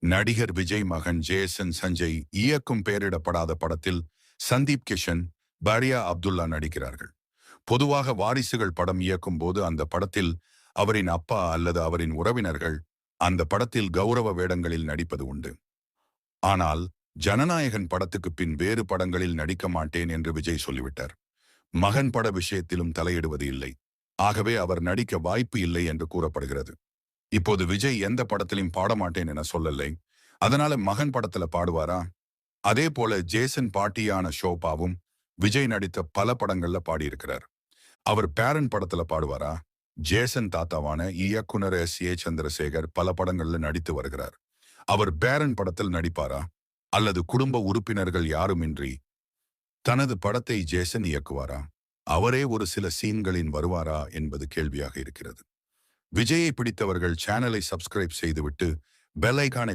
நடிகர் விஜய் மகன் ஜேசன் சஞ்சய் இயக்கும் பெயரிடப்படாத படத்தில் சந்தீப் கிஷன், பாரியா அப்துல்லா நடிக்கிறார்கள். பொதுவாக வாரிசுகள் படம் இயக்கும் போது அந்த படத்தில் அவரின் அப்பா அல்லது அவரின் உறவினர்கள் அந்த படத்தில் கௌரவ வேடங்களில் நடிப்பது உண்டு. ஆனால் ஜனநாயகன் படத்துக்கு பின் வேறு படங்களில் நடிக்க மாட்டேன் என்று விஜய் சொல்லிவிட்டார். மகன் பட விஷயத்திலும் தலையிடுவது இல்லை. ஆகவே அவர் நடிக்க வாய்ப்பு இல்லை என்று கூறப்படுகிறது. இப்போது விஜய் எந்த படத்திலும் பாடமாட்டேன் என சொல்லலை. அதனால மகன் படத்துல பாடுவாரா? அதே போல ஜேசன் பாட்டியான ஷோபாவும் விஜய் நடித்த பல படங்கள்ல பாடியிருக்கிறார். அவர் பேரன் படத்துல பாடுவாரா? ஜேசன் தாத்தாவான இயக்குனர் S.A. சந்திரசேகர் பல படங்கள்ல நடித்து வருகிறார். அவர் பேரன் படத்தில் நடிப்பாரா? அல்லது குடும்ப உறுப்பினர்கள் யாருமின்றி தனது படத்தை ஜேசன் இயக்குவாரா? அவரே ஒரு சில சீன்களின் வருவாரா என்பது கேள்வியாக இருக்கிறது. விஜயை பிடித்தவர்கள் சேனலை சப்ஸ்கிரைப் செய்துவிட்டு பெல் ஐகானை